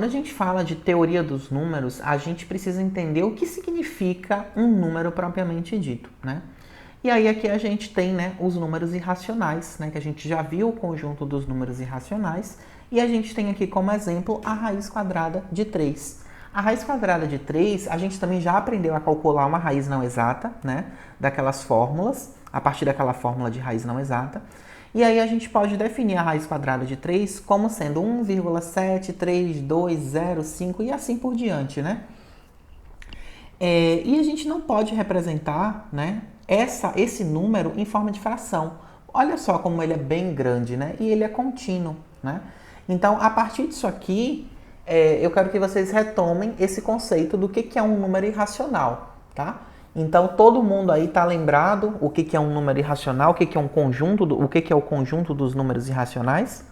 Quando a gente fala de teoria dos números, a gente precisa entender o que significa um número propriamente dito, né? E aí aqui a gente tem, né, os números irracionais, né, que a gente já viu o conjunto dos números irracionais, e a gente tem aqui como exemplo a raiz quadrada de 3. A raiz quadrada de 3, a gente também já aprendeu a calcular uma raiz não exata, né, daquelas fórmulas, a partir daquela fórmula de raiz não exata. E aí a gente pode definir a raiz quadrada de 3 como sendo 1,73205 e assim por diante, né? E a gente não pode representar, né, esse número em forma de fração. Olha só como ele é bem grande, né? E ele é contínuo, né? Então, a partir disso aqui, eu quero que vocês retomem esse conceito do que é um número irracional, tá? Então, todo mundo aí está lembrado o que é um número irracional, o que é um conjunto, o que é o conjunto dos números irracionais?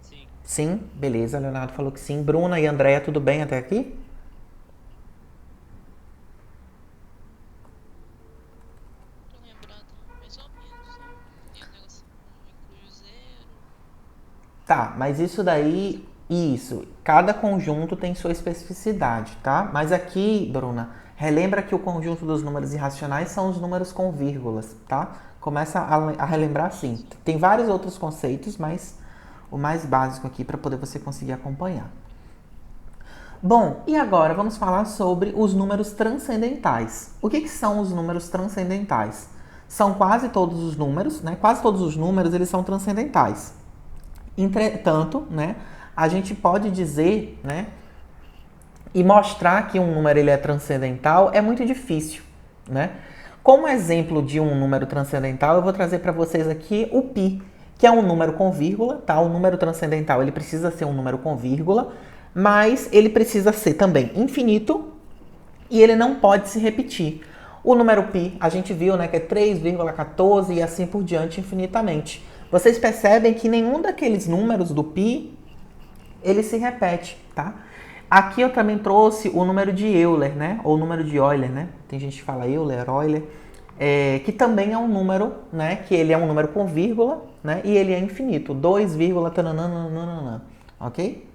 Sim, Sim, beleza, Leonardo falou que sim. Bruna e Andréia, tudo bem até aqui? tô lembrada mais ou menos, ó. Tem um negócio que inclui o zero. Tá, mas isso, cada conjunto tem sua especificidade, tá? Mas aqui, Bruna, relembra que o conjunto dos números irracionais são os números com vírgulas, tá? Começa a relembrar assim. Tem vários outros conceitos, mas o mais básico aqui para poder você conseguir acompanhar. Bom, e agora vamos falar sobre os números transcendentais. O que são os números transcendentais? São quase todos os números, né? Quase todos os números eles são transcendentais. Entretanto, né, a gente pode dizer, né, e mostrar que um número ele é transcendental é muito difícil, né? Como exemplo de um número transcendental, eu vou trazer para vocês aqui o π, que é um número com vírgula, tá? O número transcendental, ele precisa ser um número com vírgula, mas ele precisa ser também infinito e ele não pode se repetir. O número π, a gente viu, né, que é 3,14 e assim por diante infinitamente. Vocês percebem que nenhum daqueles números do π, ele se repete, tá? Aqui eu também trouxe o número de Euler, né? Ou o número de Euler, né? Tem gente que fala Euler, que também é um número, né? Que ele é um número com vírgula, né? E ele é infinito, 2, tananana, ok?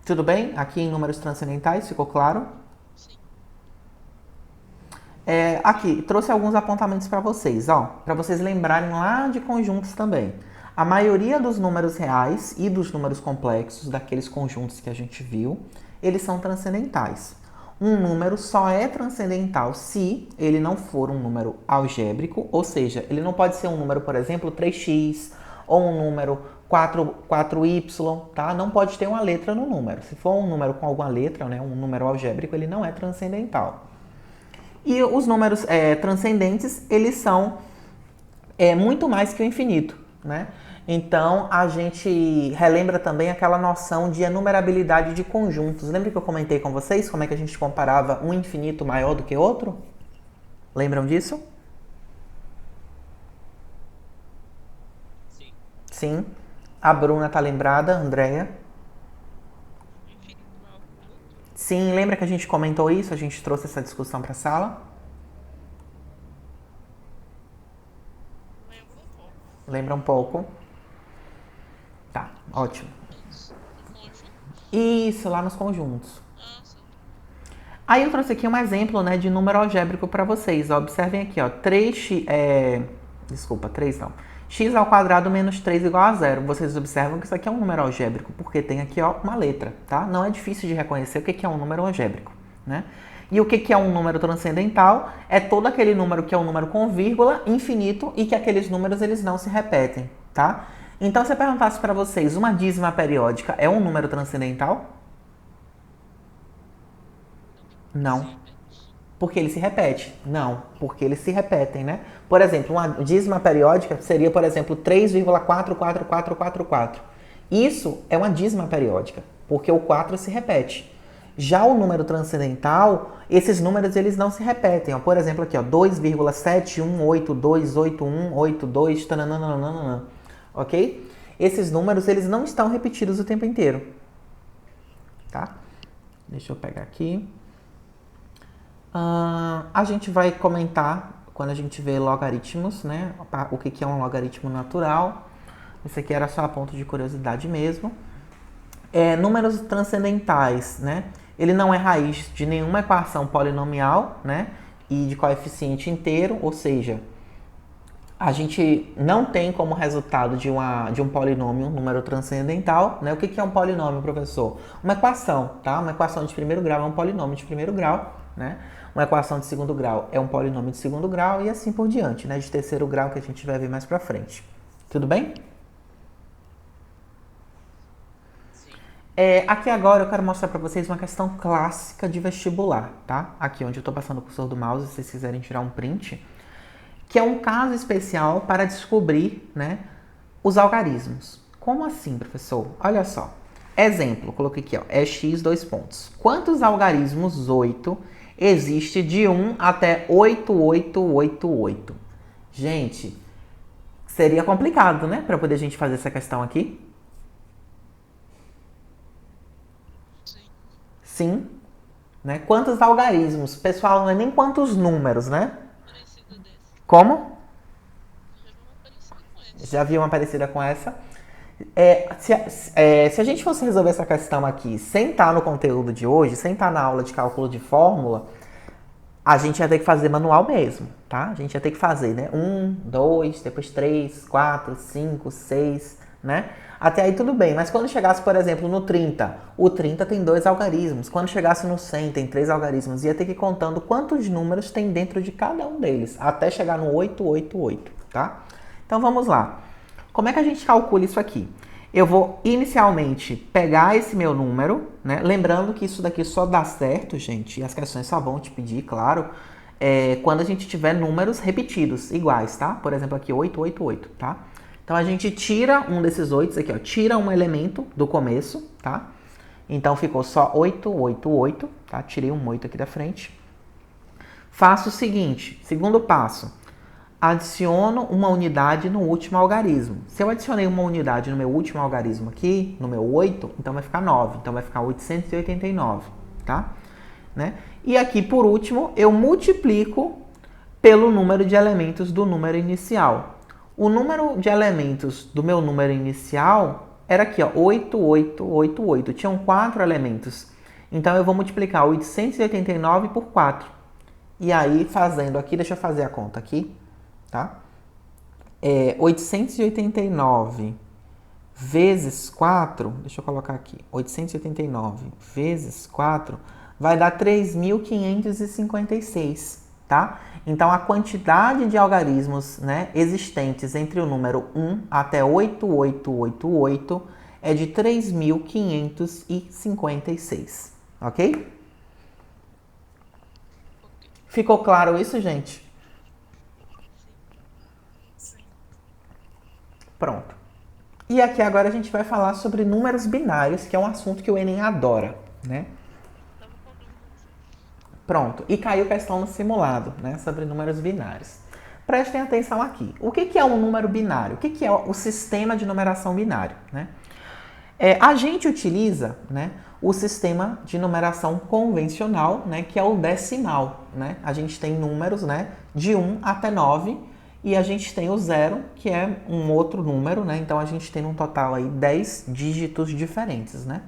Tudo bem? Aqui em números transcendentais, ficou claro? Sim. Aqui, trouxe alguns apontamentos para vocês, ó, para vocês lembrarem lá de conjuntos também. A maioria dos números reais e dos números complexos, daqueles conjuntos que a gente viu, eles são transcendentais. Um número só é transcendental se ele não for um número algébrico, ou seja, ele não pode ser um número, por exemplo, 3x ou um número 4y, tá? Não pode ter uma letra no número. Se for um número com alguma letra, né, um número algébrico, ele não é transcendental. E os números transcendentes, eles são muito mais que o infinito, né? Então, a gente relembra também aquela noção de enumerabilidade de conjuntos. Lembra que eu comentei com vocês como é que a gente comparava um infinito maior do que outro? Lembram disso? Sim. Sim. A Bruna tá lembrada, Andréia? Um infinito maior que o outro? Sim, lembra que a gente comentou isso? A gente trouxe essa discussão para a sala? Lembro um pouco. Lembra um pouco? Tá, ótimo. Mas no conjunto? Isso, lá nos conjuntos. Ah, sim. Aí eu trouxe aqui um exemplo, né, de número algébrico para vocês. Ó, observem aqui, ó, 3x, desculpa, 3 não. X ao quadrado menos 3 igual a zero. Vocês observam que isso aqui é um número algébrico, porque tem aqui, ó, uma letra, tá? Não é difícil de reconhecer o que é um número algébrico, né? E o que é um número transcendental? É todo aquele número que é um número com vírgula, infinito, e que aqueles números eles não se repetem, tá? Então, se eu perguntasse para vocês, uma dízima periódica é um número transcendental? Não, porque se Não. repete. Porque ele se repete? Não, porque eles se repetem, né? Por exemplo, uma dízima periódica seria, por exemplo, 3,44444. Isso é uma dízima periódica, porque o 4 se repete. Já o número transcendental, esses números eles não se repetem. Ó. Por exemplo, aqui, ó, 2,71828182, tananana, ok? Esses números eles não estão repetidos o tempo inteiro, tá? Deixa eu pegar aqui. A gente vai comentar quando a gente vê logaritmos, né? O que é um logaritmo natural. Esse aqui era só a ponto de curiosidade mesmo. Números transcendentais, né? Ele não é raiz de nenhuma equação polinomial, né? E de coeficiente inteiro, ou seja, a gente não tem como resultado de um polinômio um número transcendental, né? O que é um polinômio, professor? Uma equação, tá? Uma equação de primeiro grau é um polinômio de primeiro grau, né? Uma equação de segundo grau é um polinômio de segundo grau e assim por diante, né? De terceiro grau que a gente vai ver mais pra frente. Tudo bem? Aqui agora eu quero mostrar para vocês uma questão clássica de vestibular, tá? Aqui onde eu estou passando o cursor do mouse, se vocês quiserem tirar um print, que é um caso especial para descobrir, né, os algarismos. Como assim, professor? Olha só. Exemplo, coloquei aqui, ó, é x dois pontos. Quantos algarismos 8 existe de 1 até 8888? Gente, seria complicado, né, para poder a gente fazer essa questão aqui? Sim. Sim, né? Quantos algarismos? Pessoal, não é nem quantos números, né? Parecida dessa. Como? Já vi uma parecida com essa. Já viu uma parecida com essa? Se a gente fosse resolver essa questão aqui sem estar no conteúdo de hoje, sem estar na aula de cálculo de fórmula, a gente ia ter que fazer manual mesmo, tá? A gente ia ter que fazer, né? 1, 2, depois 3, 4, 5, 6, né? Até aí tudo bem, mas quando chegasse, por exemplo, no 30, o 30 tem 2 algarismos. Quando chegasse no 100, tem 3 algarismos. Ia ter que ir contando quantos números tem dentro de cada um deles, até chegar no 888, tá? Então vamos lá. Como é que a gente calcula isso aqui? Eu vou inicialmente pegar esse meu número, né? Lembrando que isso daqui só dá certo, gente, e as questões só vão te pedir, claro, quando a gente tiver números repetidos, iguais, tá? Por exemplo, aqui 888, tá? Então a gente tira um desses 8 aqui, ó, tira um elemento do começo, tá? Então ficou só 888, tá? Tirei um 8 aqui da frente. Faço o seguinte, segundo passo. Adiciono uma unidade no último algarismo. Se eu adicionei uma unidade no meu último algarismo aqui, no meu 8, então vai ficar 9. Então vai ficar 889, tá? Né? E aqui, por último, eu multiplico pelo número de elementos do número inicial. O número de elementos do meu número inicial era aqui, ó, 8888. Tinham 4 elementos. Então eu vou multiplicar 889 por 4. E aí, fazendo aqui, deixa eu fazer a conta aqui. Tá? 889 vezes 4, deixa eu colocar aqui, 889 vezes 4 vai dar 3.556, tá? Então, a quantidade de algarismos, né, existentes entre o número 1 até 8888 é de 3.556, ok? Ficou claro isso, gente? Pronto. E aqui agora a gente vai falar sobre números binários, que é um assunto que o Enem adora, né? Tava com dúvida nisso. Pronto. E caiu questão no simulado, né? Sobre números binários. Prestem atenção aqui. O que é um número binário? O que é o sistema de numeração binário, né? A gente utiliza, né, o sistema de numeração convencional, né, que é o decimal, né? A gente tem números, né, de 1 até 9 e a gente tem o 0, que é um outro número, né? Então a gente tem um total aí 10 dígitos diferentes, né?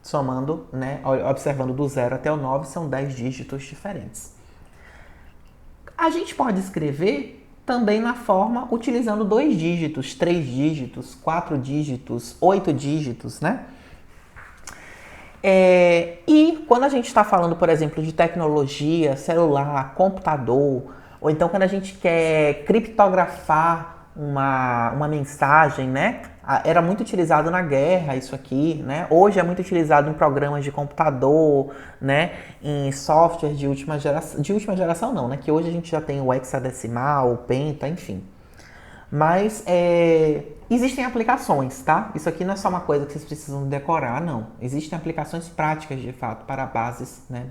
Somando, né, observando do 0 até o 9 são 10 dígitos diferentes. A gente pode escrever também na forma utilizando 2 dígitos, 3 dígitos, 4 dígitos, 8 dígitos, né? E quando a gente está falando, por exemplo, de tecnologia, celular, computador, ou então quando a gente quer criptografar uma mensagem, né? Era muito utilizado na guerra isso aqui, né? Hoje é muito utilizado em programas de computador, né? Em software de última geração não, né? Que hoje a gente já tem o hexadecimal, o penta, enfim. Mas existem aplicações, tá? Isso aqui não é só uma coisa que vocês precisam decorar, não. Existem aplicações práticas, de fato, para bases, né?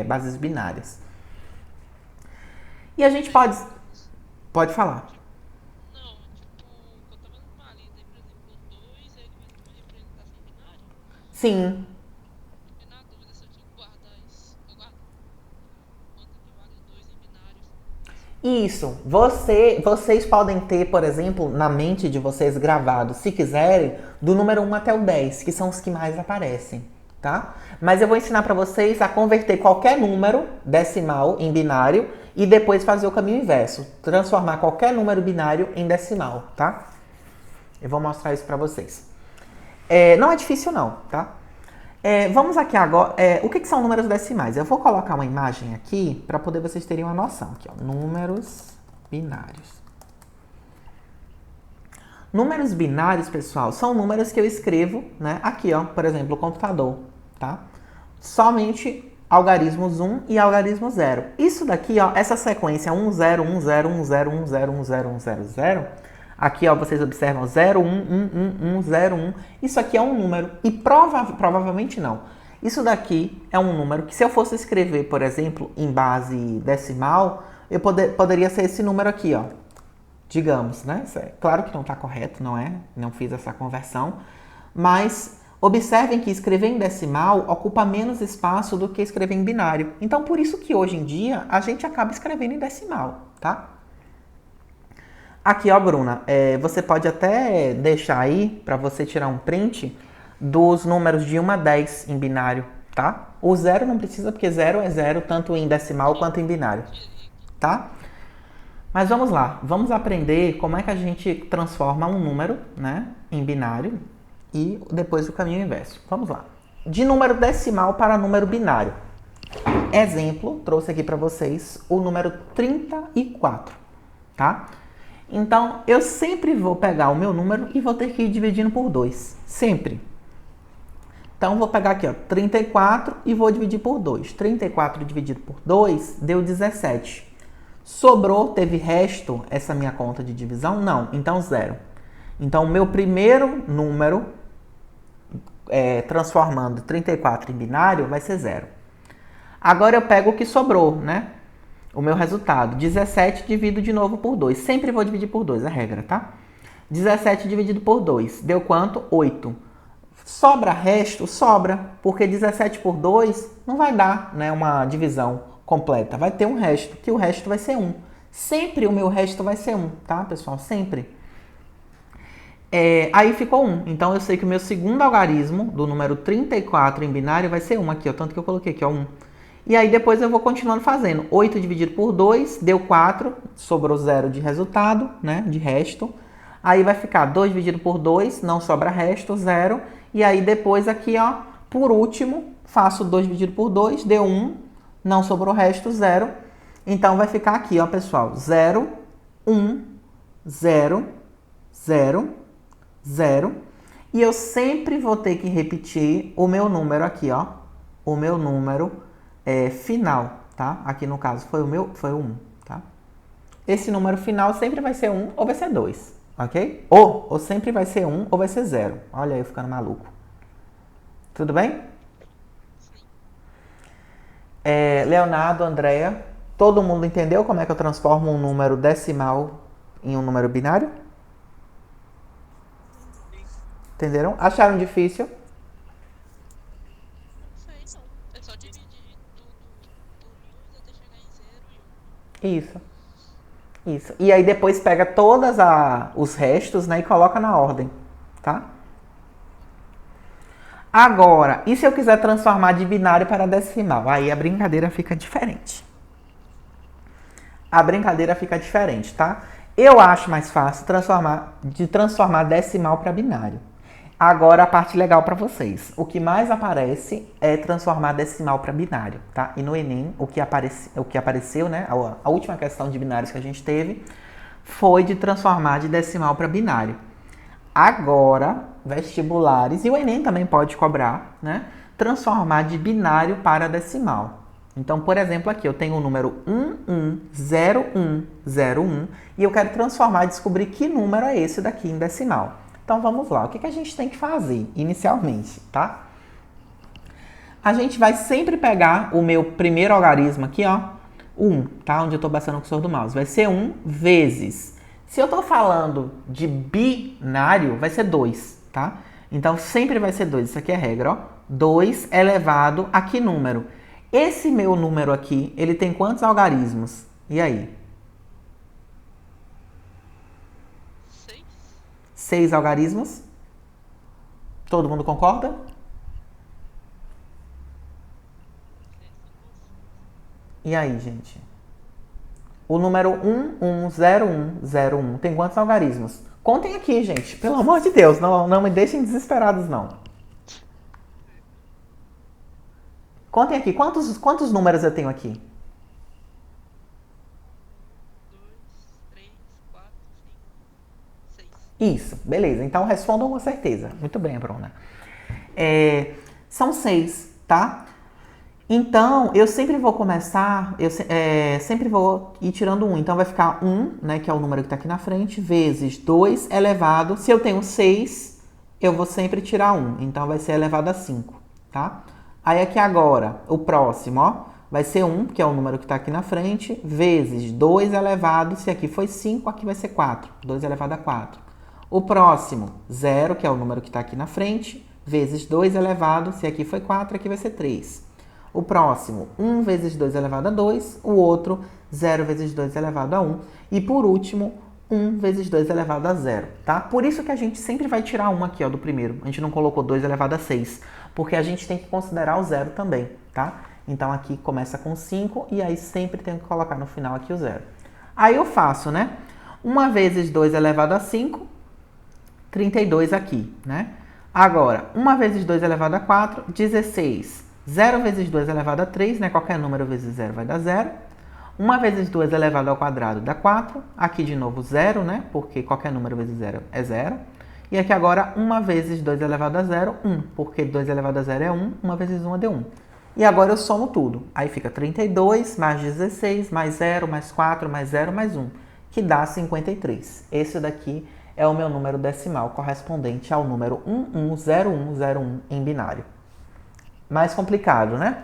Bases binárias. E a gente pode falar. Não, tipo, eu tava dando uma lida aí, por exemplo, o 2 ele vem numa representação binária. Sim, Fiquei na dúvida se eu tinha que guardar isso. Eu guardo. Quanto que vale o 2 em binário? Isso. Vocês podem ter, por exemplo, na mente de vocês gravado, se quiserem, do número 1 até o 10, que são os que mais aparecem, tá? Mas eu vou ensinar para vocês a converter qualquer número decimal em binário e depois fazer o caminho inverso, transformar qualquer número binário em decimal, tá? Eu vou mostrar isso para vocês. Não é difícil não, tá? Vamos aqui agora, o que são números decimais? Eu vou colocar uma imagem aqui para poder vocês terem uma noção. Aqui, ó, números binários. Números binários, pessoal, são números que eu escrevo, né? Aqui, ó, por exemplo, o computador, tá? Somente algarismos 1 e algarismo 0. Isso daqui, ó, essa sequência 1, 0, 1, 0, 1, 0, 1, 0, 1, 0, 1, 0, 0. Aqui, ó, vocês observam 0, 1, 1, 1, 1, 0, 1. Isso aqui é um número e provavelmente não. Isso daqui é um número que se eu fosse escrever, por exemplo, em base decimal, eu poderia ser esse número aqui, ó. Digamos, né? Claro que não está correto, não é? Não fiz essa conversão. Mas observem que escrever em decimal ocupa menos espaço do que escrever em binário. Então, por isso que hoje em dia a gente acaba escrevendo em decimal, tá? Aqui, ó, Bruna, você pode até deixar aí para você tirar um print dos números de 1 a 10 em binário, tá? O 0 não precisa, porque 0 é 0, tanto em decimal quanto em binário, tá? Mas vamos lá, vamos aprender como é que a gente transforma um número, né, em binário e depois o caminho inverso. Vamos lá. De número decimal para número binário. Exemplo, trouxe aqui para vocês o número 34, tá? Então, eu sempre vou pegar o meu número e vou ter que ir dividindo por 2. Sempre. Então, vou pegar aqui, ó, 34 e vou dividir por 2. 34 dividido por 2 deu 17. Sobrou, teve resto essa minha conta de divisão? Não. Então, 0. Então, o meu primeiro número, transformando 34 em binário, vai ser 0. Agora, eu pego o que sobrou, né? O meu resultado, 17 divido de novo por 2. Sempre vou dividir por 2, é a regra, tá? 17 dividido por 2, deu quanto? 8. Sobra resto? Sobra, porque 17 por 2 não vai dar, né, uma divisão completa. Vai ter um resto, que o resto vai ser 1. Sempre o meu resto vai ser 1, tá, pessoal? Sempre. Aí ficou 1. Então, eu sei que o meu segundo algarismo do número 34 em binário vai ser 1 aqui, ó, tanto que eu coloquei aqui, ó, 1. E aí depois eu vou continuando fazendo. 8 dividido por 2, deu 4, sobrou 0 de resultado, né, de resto. Aí vai ficar 2 dividido por 2, não sobra resto, 0. E aí depois aqui, ó, por último, faço 2 dividido por 2, deu 1, não sobrou resto, 0. Então vai ficar aqui, ó, pessoal, 0, 1, 0, 0, 0. E eu sempre vou ter que repetir o meu número aqui, ó, o meu número final, tá? Aqui no caso foi o 1, tá? Esse número final sempre vai ser 1 ou vai ser 2, ok? Ou sempre vai ser 1 ou vai ser 0. Olha aí eu ficando maluco. Tudo bem? Leonardo, Andréia, todo mundo entendeu como é que eu transformo um número decimal em um número binário? Entenderam? Acharam difícil? Isso. Isso. E aí depois pega todos os restos, né, e coloca na ordem, tá? Agora, e se eu quiser transformar de binário para decimal? Aí a brincadeira fica diferente. A brincadeira fica diferente, tá? Eu acho mais fácil transformar decimal para binário. Agora a parte legal para vocês. O que mais aparece é transformar decimal para binário, tá? E no Enem, o que apareceu, né? A última questão de binários que a gente teve foi de transformar de decimal para binário. Agora, vestibulares, e o Enem também pode cobrar, né? Transformar de binário para decimal. Então, por exemplo, aqui eu tenho o número 110101 e eu quero transformar e descobrir que número é esse daqui em decimal. Então, vamos lá. O que a gente tem que fazer inicialmente, tá? A gente vai sempre pegar o meu primeiro algarismo aqui, ó, 1, tá? Onde eu tô passando o cursor do mouse. Vai ser 1 vezes. Se eu tô falando de binário, vai ser 2, tá? Então, sempre vai ser 2. Isso aqui é regra, ó. 2 elevado a que número? Esse meu número aqui, ele tem quantos algarismos? E aí? 6 algarismos. Todo mundo concorda? E aí, gente? O número 110101 tem quantos algarismos? Contem aqui, gente. Pelo amor de Deus, não me deixem desesperados, não. Contem aqui. Quantos números eu tenho aqui? 2, 3, 4, 5, 6. Isso, beleza. Então respondam com certeza. Muito bem, Bruna. São 6, tá? Então, eu sempre vou começar, sempre vou ir tirando 1. Então, vai ficar 1, né, que é o número que está aqui na frente, vezes 2 elevado. Se eu tenho 6, eu vou sempre tirar 1. Então, vai ser elevado a 5, tá? Aí, aqui agora, o próximo, ó, vai ser 1, que é o número que está aqui na frente, vezes 2 elevado. Se aqui foi 5, aqui vai ser 4. 2 elevado a 4. O próximo, 0, que é o número que está aqui na frente, vezes 2 elevado. Se aqui foi 4, aqui vai ser 3. O próximo, 1 vezes 2 elevado a 2. O outro, 0 vezes 2 elevado a 1. E por último, 1 vezes 2 elevado a 0, tá? Por isso que a gente sempre vai tirar 1 aqui, ó, do primeiro. A gente não colocou 2 elevado a 6, porque a gente tem que considerar o 0 também, tá? Então aqui começa com 5 e aí sempre tenho que colocar no final aqui o 0. Aí eu faço, né? 1 vezes 2 elevado a 5, 32 aqui, né? Agora, 1 vezes 2 elevado a 4, 16. 0 vezes 2 elevado a 3, né? Qualquer número vezes 0 vai dar 0. 1 vezes 2 elevado ao quadrado dá 4. Aqui de novo 0, né? Porque qualquer número vezes 0 é 0. E aqui agora 1 vezes 2 elevado a 0, 1. Porque 2 elevado a 0 é 1. 1 vezes 1 é 1. E agora eu somo tudo. Aí fica 32 mais 16 mais 0 mais 4 mais 0 mais 1. Que dá 53. Esse daqui é o meu número decimal correspondente ao número 110101 em binário. Mais complicado, né?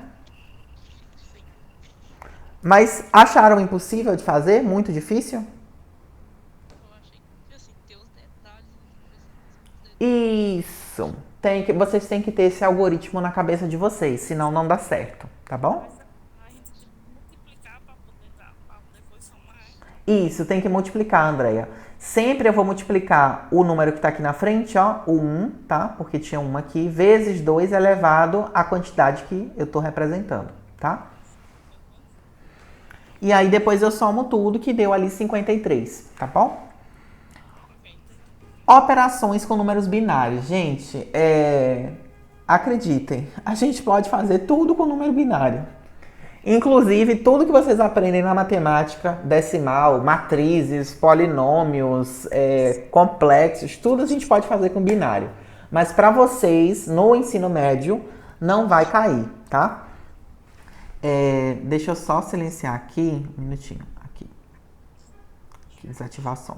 Sim. Mas acharam impossível de fazer? Muito difícil? Eu achei que, assim, ter os detalhes, precisa Isso. Vocês têm que ter esse algoritmo na cabeça de vocês, senão não dá certo, tá bom? A gente multiplicar para poder depois somar. Isso, tem que multiplicar, Andréia. Sempre eu vou multiplicar o número que está aqui na frente, ó, o 1, tá? Porque tinha 1 aqui, vezes 2 elevado à quantidade que eu estou representando, tá? E aí depois eu somo tudo, que deu ali 53, tá bom? Operações com números binários. Gente, acreditem, a gente pode fazer tudo com número binário. Inclusive, tudo que vocês aprendem na matemática, decimal, matrizes, polinômios, complexos, tudo a gente pode fazer com binário. Mas para vocês, no ensino médio, não vai cair, tá? Deixa eu só silenciar aqui, um minutinho, aqui desativar o som.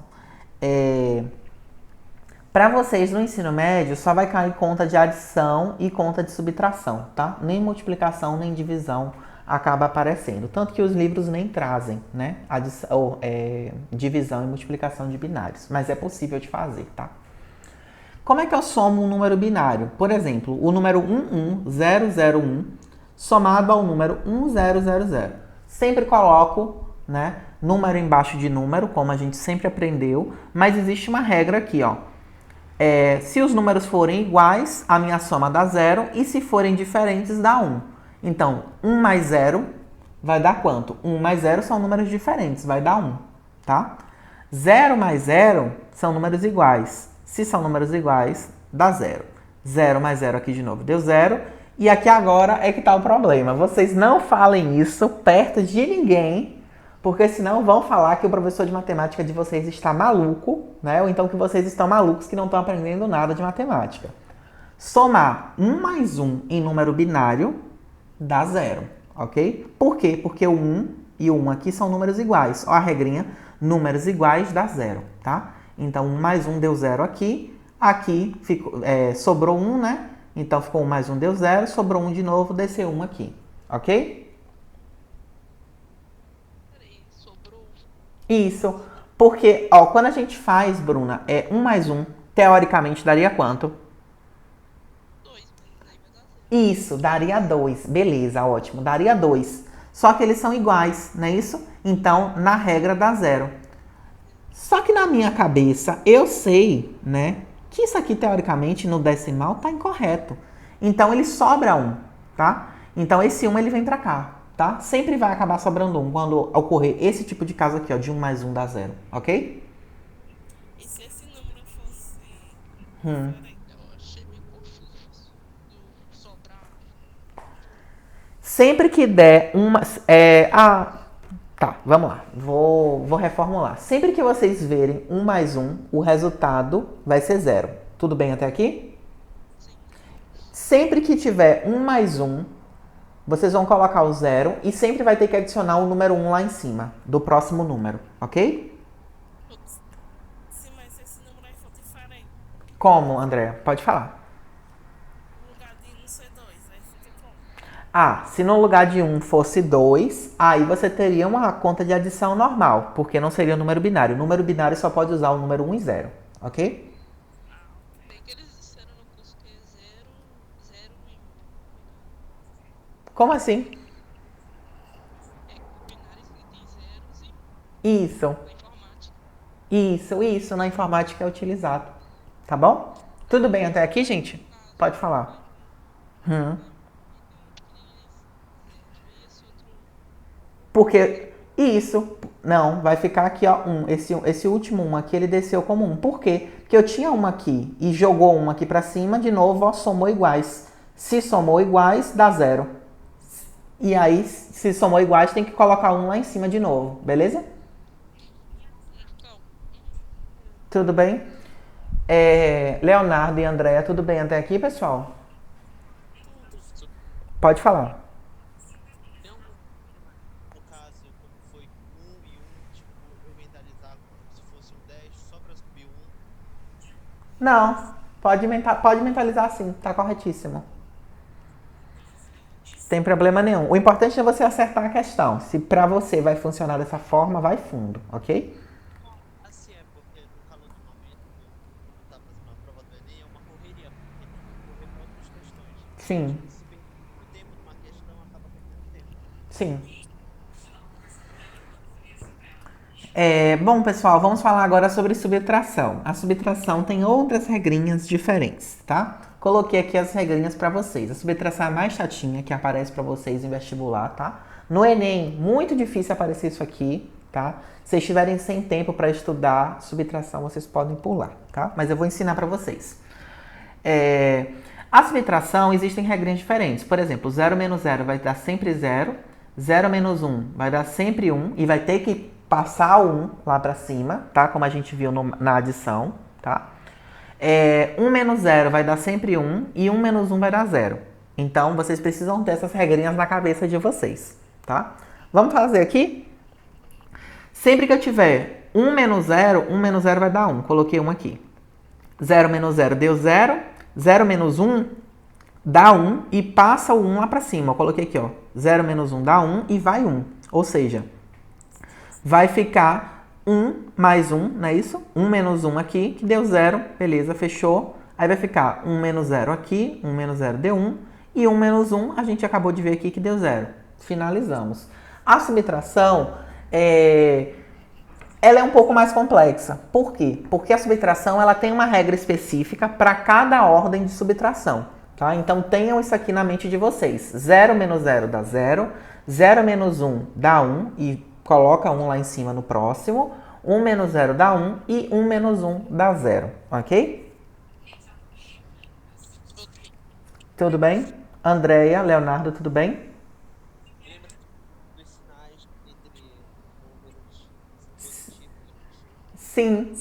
Para vocês, no ensino médio, só vai cair conta de adição e conta de subtração, tá? Nem multiplicação, nem divisão acaba aparecendo. Tanto que os livros nem trazem, né? Divisão e multiplicação de binários. Mas é possível de fazer, tá? Como é que eu somo um número binário? Por exemplo, o número 11001 somado ao número 1000. Sempre coloco, né, número embaixo de número, como a gente sempre aprendeu. Mas existe uma regra aqui, ó. Se os números forem iguais, a minha soma dá 0. E se forem diferentes, dá 1. Então, 1 mais 0 vai dar quanto? 1 mais 0 são números diferentes, vai dar 1, tá? 0 mais 0 são números iguais. Se são números iguais, dá 0. 0 mais 0 aqui de novo deu 0. E aqui agora é que tá o problema. Vocês não falem isso perto de ninguém, porque senão vão falar que o professor de matemática de vocês está maluco, né? Ou então que vocês estão malucos que não estão aprendendo nada de matemática. Somar 1 mais 1 em número binário dá 0, ok? Por quê? Porque o 1 e o 1 aqui são números iguais. Ó a regrinha, números iguais dá 0, tá? Então, 1 mais 1 deu 0 aqui. Aqui sobrou 1, né? Então, ficou 1 mais 1 deu 0. Sobrou 1 de novo, desceu 1 aqui, ok? Peraí, sobrou Isso. Porque, ó, quando a gente faz, Bruna, 1 mais 1, teoricamente, daria quanto? 2, mas aí vai dar 0. Isso, daria 2. Beleza, ótimo. Daria 2. Só que eles são iguais, não é isso? Então, na regra, dá 0. Só que na minha cabeça, eu sei, né, que isso aqui, teoricamente, no decimal, tá incorreto. Então, ele sobra 1, tá? Então, esse 1, ele vem pra cá, tá? Sempre vai acabar sobrando 1 quando ocorrer esse tipo de caso aqui, ó, de 1 mais 1 dá 0, ok? E se esse número fosse Hum. diferente? Eu achei meio confuso isso do sobrar. Sempre que der uma... tá, vamos lá. Vou reformular. Sempre que vocês verem 1 mais 1, o resultado vai ser 0. Tudo bem até aqui? Sim. Sempre que tiver 1 mais 1, vocês vão colocar o 0 e sempre vai ter que adicionar o número 1 lá em cima, do próximo número, ok? Putz. Sim, mas se esse número aí for diferente, Como, André? Pode falar. no lugar de 1 ser 2, aí fica como? Ah, se no lugar de 1 fosse 2, aí você teria uma conta de adição normal, porque não seria número binário. O número binário só pode usar o número 1 e 0, ok? Bem que eles disseram no curso que é 0, 0 e 1. Como assim? É binário que tem zeros e 1 Isso, na informática. isso na informática é utilizado. Tá bom? Tudo bem até aqui, gente? Pode falar. Hum. E esse outro. Porque isso, não, vai ficar aqui, ó, 1. Esse último 1 aqui, ele desceu como 1. Por quê? Porque eu tinha 1 aqui e jogou 1 aqui pra cima, de novo, ó, somou iguais. Se somou iguais, dá 0. E aí, se somou iguais, tem que colocar 1 lá em cima de novo, beleza? Então, Tudo bem? Leonardo e Andréia, tudo bem até aqui, pessoal? Tudo. Pode falar. Tem algum, no caso, como foi 1 e 1, tipo, eu mentalizar como se fosse um 10 só pra subir 1? Não, pode mentalizar sim, tá corretíssimo. Tem problema nenhum. O importante é você acertar a questão. Se pra você vai funcionar dessa forma, vai fundo, ok? Assim é, porque no calor do momento, quando tá fazendo uma prova do Enem, é uma correria, porque tem que correr pra outras questões. Sim, Se perder muito tempo numa questão, acaba perdendo tempo. sim. Bom, pessoal, vamos falar agora sobre subtração. A subtração tem outras regrinhas diferentes, tá? Coloquei aqui as regrinhas para vocês. A subtração é a mais chatinha que aparece para vocês em vestibular, tá? No Enem, muito difícil aparecer isso aqui, tá? Se vocês estiverem sem tempo para estudar subtração, vocês podem pular, tá? Mas eu vou ensinar para vocês. A subtração existem regrinhas diferentes. Por exemplo, 0 menos 0 vai dar sempre 0. 0 menos 1 vai dar sempre 1 e vai ter que passar o 1 lá para cima, tá? Como a gente viu na adição, tá? 1 menos 0 vai dar sempre 1 e 1 menos 1 vai dar 0. Então, vocês precisam ter essas regrinhas na cabeça de vocês, tá? Vamos fazer aqui? Sempre que eu tiver 1 menos 0 vai dar 1. Coloquei 1 aqui. 0 menos 0 deu 0. 0 menos 1 dá 1 e passa o 1 lá para cima. Eu coloquei aqui, ó. 0 menos 1 dá 1 e vai 1. Ou seja, vai ficar 1 mais 1, não é isso? 1 menos 1 aqui, que deu 0. Beleza, fechou. Aí vai ficar 1 menos 0 aqui, 1 menos 0 deu 1. E 1 menos 1, a gente acabou de ver aqui que deu 0. Finalizamos. A subtração, ela é um pouco mais complexa. Por quê? Porque a subtração ela tem uma regra específica para cada ordem de subtração. Tá? Então tenham isso aqui na mente de vocês. 0 menos 0 dá 0. 0 menos 1 dá 1 e coloca 1 lá em cima no próximo. 1 menos 0 dá 1 e 1 menos 1 dá 0. Ok? Tudo bem? Andréia, Leonardo, tudo bem? Lembra dos sinais entre números positivos? Sim.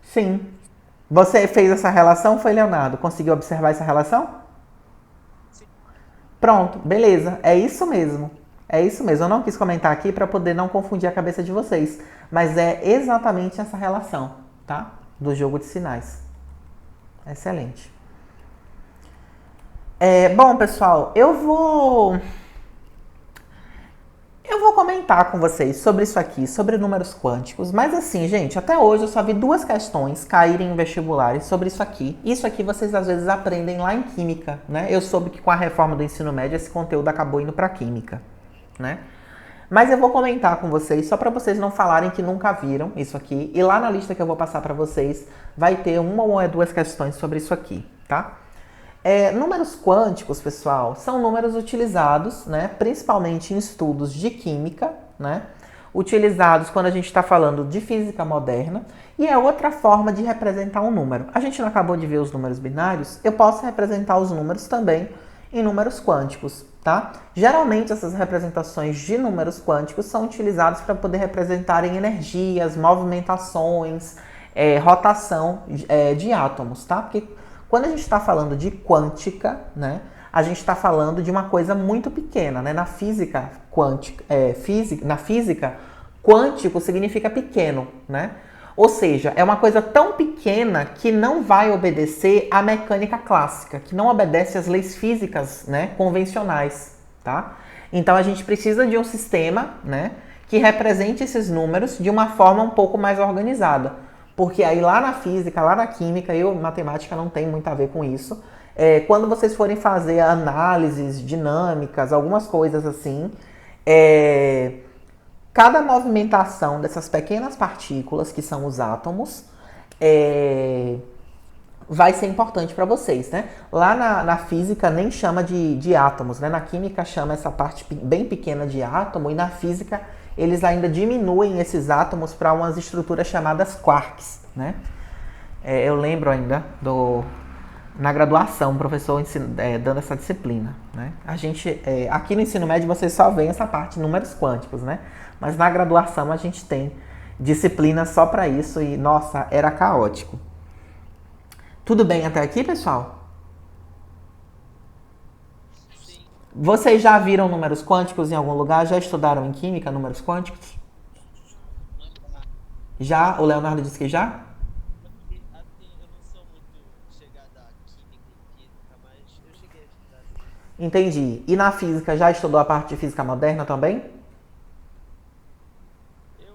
Sim. Você fez essa relação, foi, Leonardo? Conseguiu observar essa relação? Sim. Pronto, beleza. É isso mesmo. É isso mesmo. Eu não quis comentar aqui para poder não confundir a cabeça de vocês. Mas é exatamente essa relação, tá? Do jogo de sinais. Excelente. Bom, pessoal, eu vou comentar com vocês sobre isso aqui, sobre números quânticos. Mas assim, gente, até hoje eu só vi 2 questões caírem em vestibulares sobre isso aqui. Isso aqui vocês às vezes aprendem lá em química, né? Eu soube que com a reforma do ensino médio esse conteúdo acabou indo para química, né? Mas eu vou comentar com vocês, só para vocês não falarem que nunca viram isso aqui. E lá na lista que eu vou passar para vocês, vai ter uma ou duas questões sobre isso aqui, tá? Números quânticos, pessoal, são números utilizados, né, principalmente em estudos de química, né? Utilizados quando a gente está falando de física moderna, e é outra forma de representar um número. A gente não acabou de ver os números binários, eu posso representar os números também em números quânticos, tá? Geralmente essas representações de números quânticos são utilizadas para poder representar energias, movimentações, rotação de átomos, tá? Porque quando a gente está falando de quântica, né, a gente está falando de uma coisa muito pequena, né? Na física quântica, quântico significa pequeno, né? Ou seja, é uma coisa tão pequena que não vai obedecer à mecânica clássica, que não obedece às leis físicas, né, convencionais, tá? Então a gente precisa de um sistema, né, que represente esses números de uma forma um pouco mais organizada. Porque aí lá na física, lá na química, matemática não tem muito a ver com isso. Quando vocês forem fazer análises dinâmicas, algumas coisas assim, cada movimentação dessas pequenas partículas, que são os átomos, vai ser importante para vocês, né? Lá na física nem chama de átomos, né? Na química chama essa parte bem pequena de átomo, e na física eles ainda diminuem esses átomos para umas estruturas chamadas quarks, né? Eu lembro ainda na graduação, o professor dando essa disciplina, né? A gente, aqui no ensino médio vocês só veem essa parte de números quânticos, né? Mas na graduação a gente tem disciplina só para isso e, nossa, era caótico. Tudo bem até aqui, pessoal? Sim. Vocês já viram números quânticos em algum lugar? Já estudaram em química números quânticos? Já? O Leonardo disse que já? Assim, eu não sou muito chegada à química e física, mas eu cheguei a estudar assim. Entendi. E na física, já estudou a parte de física moderna também? Eu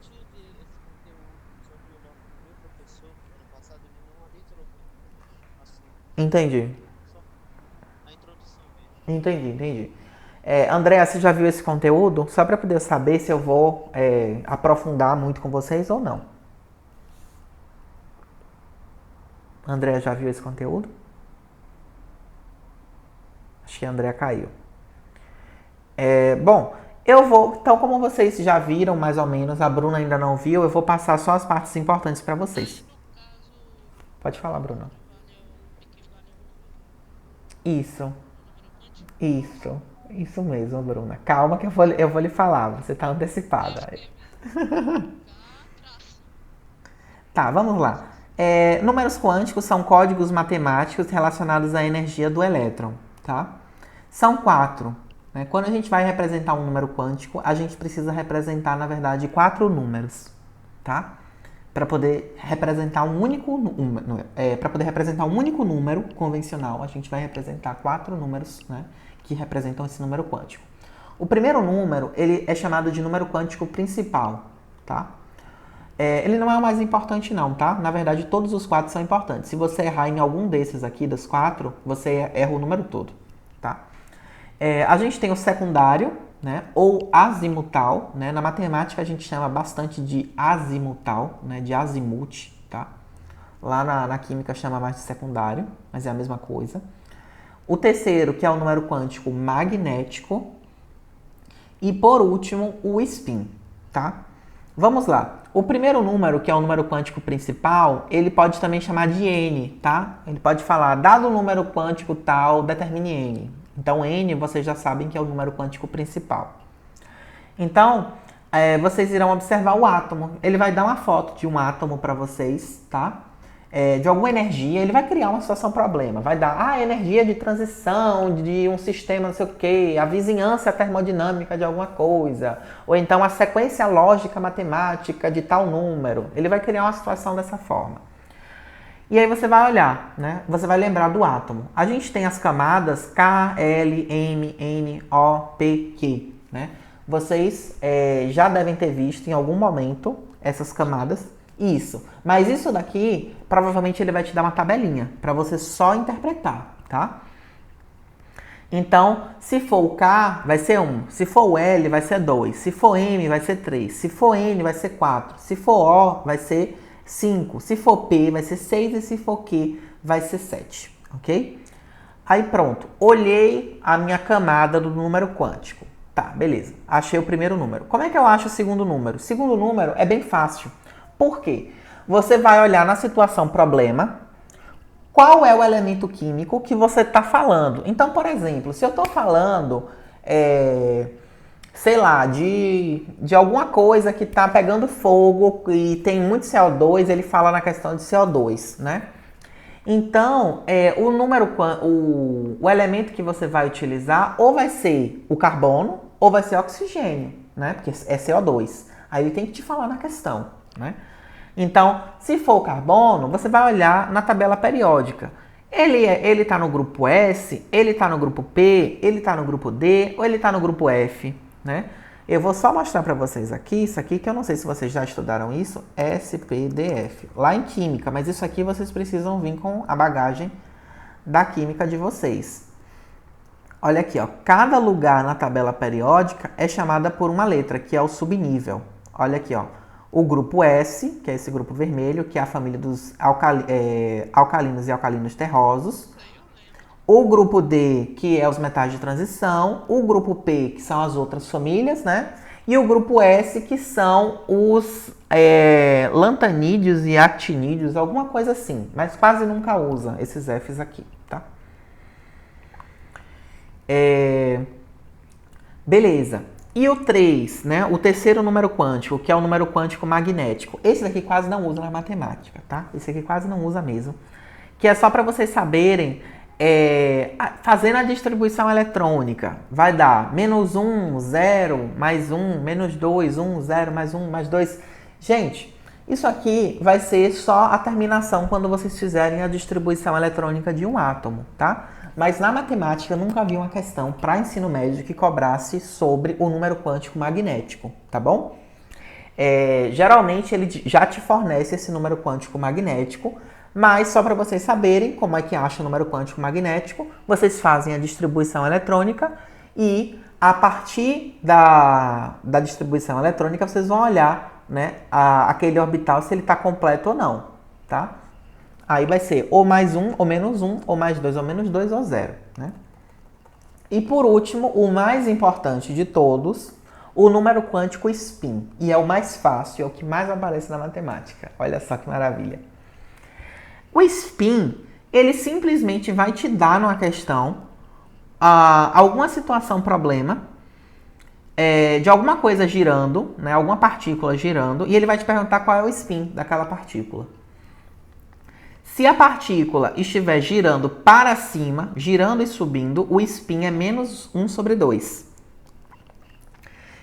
tive esse conteúdo sobre o meu professor ano passado, ele não adentrou muito assim, Entendi. só a introdução mesmo. Entendi. Andréa, você já viu esse conteúdo? Só para poder saber se eu vou aprofundar muito com vocês ou não. Andréa já viu esse conteúdo? Acho que a Andréa caiu. Bom, eu vou... Então, como vocês já viram mais ou menos, a Bruna ainda não viu, eu vou passar só as partes importantes para vocês. No caso, Pode falar, Bruna. equivale Isso, ao número quântico. isso mesmo, Bruna. Calma que eu vou lhe falar, você tá antecipada. Tá, vamos lá. Números quânticos são códigos matemáticos relacionados à energia do elétron, tá? São 4. Né? Quando a gente vai representar um número quântico, a gente precisa representar, na verdade, 4 números, tá? Para poder representar um único número convencional, a gente vai representar 4 números, né, que representam esse número quântico. O primeiro número, ele é chamado de número quântico principal, tá? Ele não é o mais importante não, tá? Na verdade, todos os 4 são importantes. Se você errar em algum desses aqui, dos 4, você erra o número todo, tá? A gente tem o secundário, né, ou azimutal, né? Na matemática a gente chama bastante de azimutal, né, de azimuth, tá? Lá na química chama mais de secundário, mas é a mesma coisa. O terceiro, que é o número quântico magnético. E por último, o spin, tá? Vamos lá. O primeiro número, que é o número quântico principal, ele pode também chamar de N, tá? Ele pode falar, dado o número quântico tal, determine N. Então, N, vocês já sabem que é o número quântico principal. Então, vocês irão observar o átomo. Ele vai dar uma foto de um átomo para vocês, tá? De alguma energia, ele vai criar uma situação problema. Vai dar energia de transição de um sistema não sei o quê, a vizinhança termodinâmica de alguma coisa, ou então a sequência lógica matemática de tal número. Ele vai criar uma situação dessa forma. E aí você vai olhar, né? Você vai lembrar do átomo. A gente tem as camadas K, L, M, N, O, P, Q, né? Vocês já devem ter visto em algum momento essas camadas. Isso. Mas isso daqui, provavelmente ele vai te dar uma tabelinha para você só interpretar, tá? Então, se for o K, vai ser 1. Se for o L, vai ser 2. Se for M, vai ser 3. Se for N, vai ser 4. Se for O, vai ser 5. Se for P, vai ser 6. E se for Q, vai ser 7. Ok? Aí pronto. Olhei a minha camada do número quântico. Tá, beleza. Achei o primeiro número. Como é que eu acho o segundo número? O segundo número é bem fácil. Por quê? Você vai olhar na situação problema qual é o elemento químico que você está falando. Então, por exemplo, se eu estou falando, sei lá, de alguma coisa que está pegando fogo e tem muito CO2, ele fala na questão de CO2, né? Então, o elemento que você vai utilizar ou vai ser o carbono ou vai ser oxigênio, né? Porque é CO2. Aí ele tem que te falar na questão, né? Então, se for o carbono, você vai olhar na tabela periódica. Ele está no grupo S, ele está no grupo P, ele está no grupo D ou ele está no grupo F, né? Eu vou só mostrar para vocês aqui, isso aqui que eu não sei se vocês já estudaram isso, S, P, D, F, lá em química, mas isso aqui vocês precisam vir com a bagagem da química de vocês. Olha aqui, ó, cada lugar na tabela periódica é chamada por uma letra, que é o subnível. Olha aqui, ó. O grupo S, que é esse grupo vermelho, que é a família dos alcalinos e alcalinos terrosos. O grupo D, que é os metais de transição. O grupo P, que são as outras famílias, né? E o grupo S, que são os lantanídeos e actinídeos, alguma coisa assim. Mas quase nunca usa esses Fs aqui, tá? Beleza. E o 3, né? O terceiro número quântico, que é o número quântico magnético. Esse daqui quase não usa na matemática, tá? Esse aqui quase não usa mesmo. Que é só para vocês saberem, fazendo a distribuição eletrônica. Vai dar menos 1, 0, mais 1, menos 2, 1, 0, mais 1, mais 2. Gente, isso aqui vai ser só a terminação quando vocês fizerem a distribuição eletrônica de um átomo, tá? Mas na matemática eu nunca vi uma questão para ensino médio que cobrasse sobre o número quântico magnético, tá bom? Geralmente ele já te fornece esse número quântico magnético, mas só para vocês saberem como é que acha o número quântico magnético, vocês fazem a distribuição eletrônica e a partir da distribuição eletrônica vocês vão olhar, né, aquele orbital se ele está completo ou não, tá? Aí vai ser ou mais 1, ou menos 1, ou mais 2, ou menos 2, ou 0, né? E por último, o mais importante de todos, o número quântico spin. E é o mais fácil, é o que mais aparece na matemática. Olha só que maravilha. O spin, ele simplesmente vai te dar numa questão alguma situação, problema, de alguma coisa girando, né, alguma partícula girando, e ele vai te perguntar qual é o spin daquela partícula. Se a partícula estiver girando para cima, girando e subindo, o spin é menos 1 sobre 2.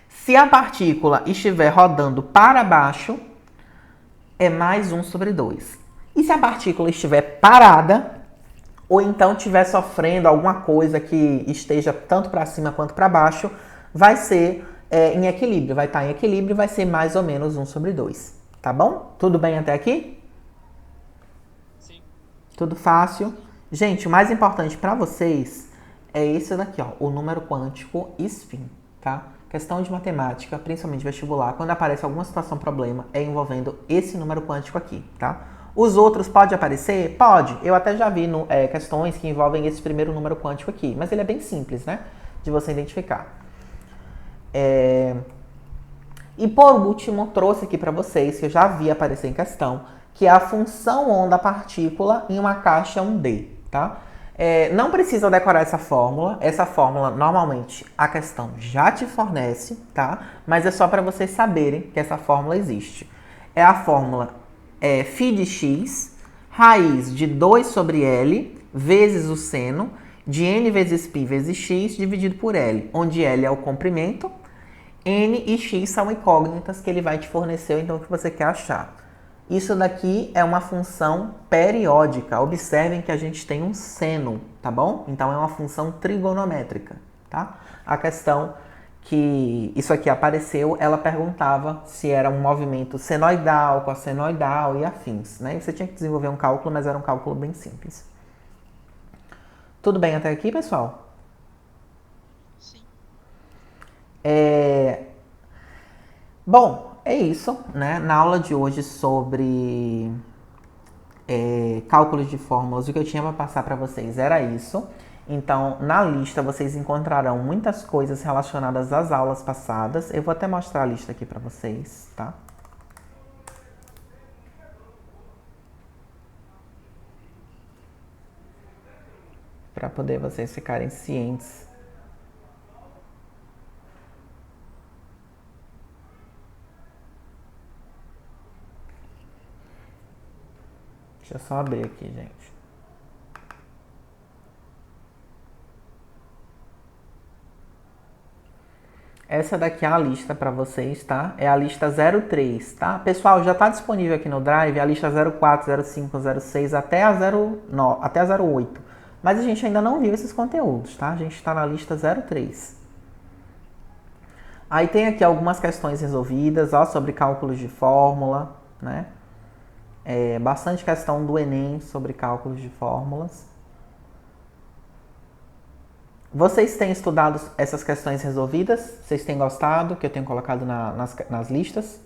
Se a partícula estiver rodando para baixo, é mais 1 sobre 2. E se a partícula estiver parada, ou então estiver sofrendo alguma coisa que esteja tanto para cima quanto para baixo, vai ser em equilíbrio. Vai estar em equilíbrio e vai ser mais ou menos 1 sobre 2. Tá bom? Tudo bem até aqui? Tudo fácil? Gente, o mais importante para vocês é esse daqui, ó, o número quântico spin, tá? Questão de matemática, principalmente vestibular, quando aparece alguma situação problema, é envolvendo esse número quântico aqui, tá? Os outros pode aparecer? Pode. Eu até já vi questões que envolvem esse primeiro número quântico aqui, mas ele é bem simples, né? De você identificar. E por último, trouxe aqui para vocês, que eu já vi aparecer em questão, que é a função onda-partícula em uma caixa 1D, tá? Não precisa decorar essa fórmula normalmente a questão já te fornece, tá? Mas é só para vocês saberem que essa fórmula existe. É a fórmula φ de x, raiz de 2 sobre L, vezes o seno, de n vezes π vezes x, dividido por L, onde L é o comprimento, n e x são incógnitas que ele vai te fornecer, então o que você quer achar. Isso daqui é uma função periódica. Observem que a gente tem um seno, tá bom? Então é uma função trigonométrica, tá? A questão que isso aqui apareceu, ela perguntava se era um movimento senoidal, cossenoidal e afins, né? E você tinha que desenvolver um cálculo, mas era um cálculo bem simples. Tudo bem até aqui, pessoal? Bom, é isso, né? Na aula de hoje sobre cálculos de fórmulas, o que eu tinha para passar para vocês era isso. Então, na lista vocês encontrarão muitas coisas relacionadas às aulas passadas. Eu vou até mostrar a lista aqui para vocês, tá? Para poder vocês ficarem cientes. Deixa eu só abrir aqui, gente. Essa daqui é a lista para vocês, tá? É a lista 03, tá? Pessoal, já está disponível aqui no Drive a lista 04, 05, 06 até a 09, até a 08. Mas a gente ainda não viu esses conteúdos, tá? A gente está na lista 03. Aí tem aqui algumas questões resolvidas, ó, sobre cálculos de fórmula, né? Bastante questão do Enem sobre cálculos de fórmulas. Vocês têm estudado essas questões resolvidas? Vocês têm gostado que eu tenho colocado nas listas?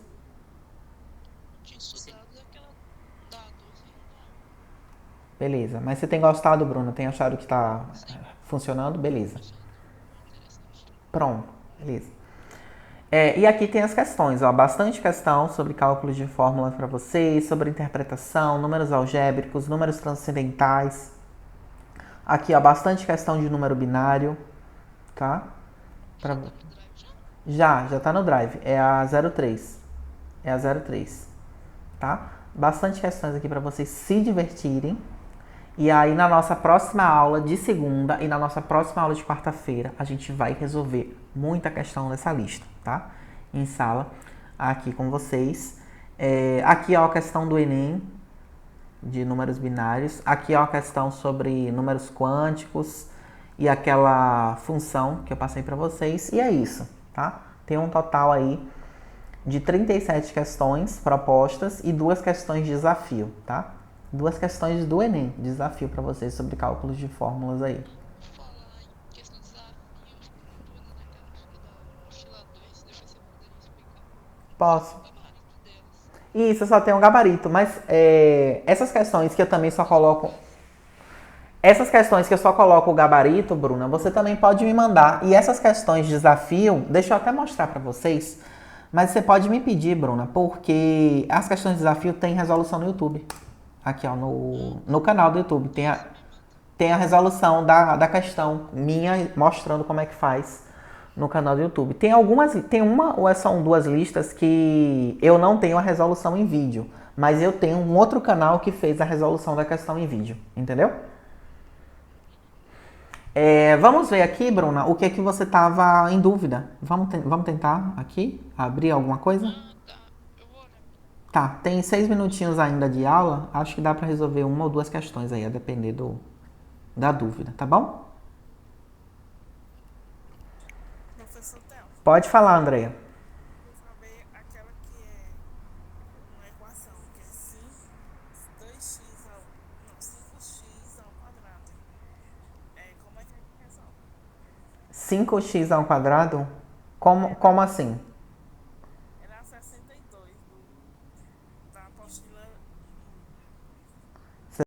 Tinha estudado daquela da 12, Beleza. Mas você tem gostado, Bruno? Tem achado que está funcionando? Beleza. interessante. Pronto. Beleza. E aqui tem as questões, ó, bastante questão sobre cálculos de fórmulas para vocês, sobre interpretação, números algébricos, números transcendentais. Aqui, ó, bastante questão de número binário, tá? Pra... Tá no Drive já? Já tá no Drive. É a 03. É a 03, tá? Bastante questões aqui para vocês se divertirem. E aí, na nossa próxima aula de segunda e na nossa próxima aula de quarta-feira, a gente vai resolver muita questão dessa lista, tá? Em sala, aqui com vocês. Aqui, ó, a questão do Enem, de números binários. Aqui, ó, a questão sobre números quânticos e aquela função que eu passei para vocês. E é isso, tá? Tem um total aí de 37 questões propostas e 2 questões de desafio, tá? 2 questões do Enem, desafio para vocês sobre cálculos de fórmulas aí. Falar em questão de desafio, Bruna, naquela fila da mochila 2, depois você poderia explicar Posso? o gabarito delas. Isso, só tem um gabarito, mas essas questões que eu também só coloco... Essas questões que eu só coloco o gabarito, Bruna, você também pode me mandar. E essas questões de desafio, deixa eu até mostrar para vocês, mas você pode me pedir, Bruna, porque as questões de desafio tem resolução no YouTube. Aqui, ó, no canal do YouTube. Tem a resolução da questão minha mostrando como é que faz no canal do YouTube. Tem uma ou são 2 listas que eu não tenho a resolução em vídeo, mas eu tenho um outro canal que fez a resolução da questão em vídeo, entendeu? Vamos ver aqui, Bruna, o que é que você estava em dúvida. Vamos tentar aqui abrir alguma coisa? Tá. Eu vou olhar. Tá, tem 6 minutinhos ainda de aula. Acho que dá para resolver 1 ou 2 questões aí, a depender da dúvida, tá bom? Professor Theo, Pode falar, Andréia. vou saber aquela que é uma equação, que é 2x ao... Não, 5x ao quadrado. Como é que a gente resolve? 5x ao quadrado? Como assim?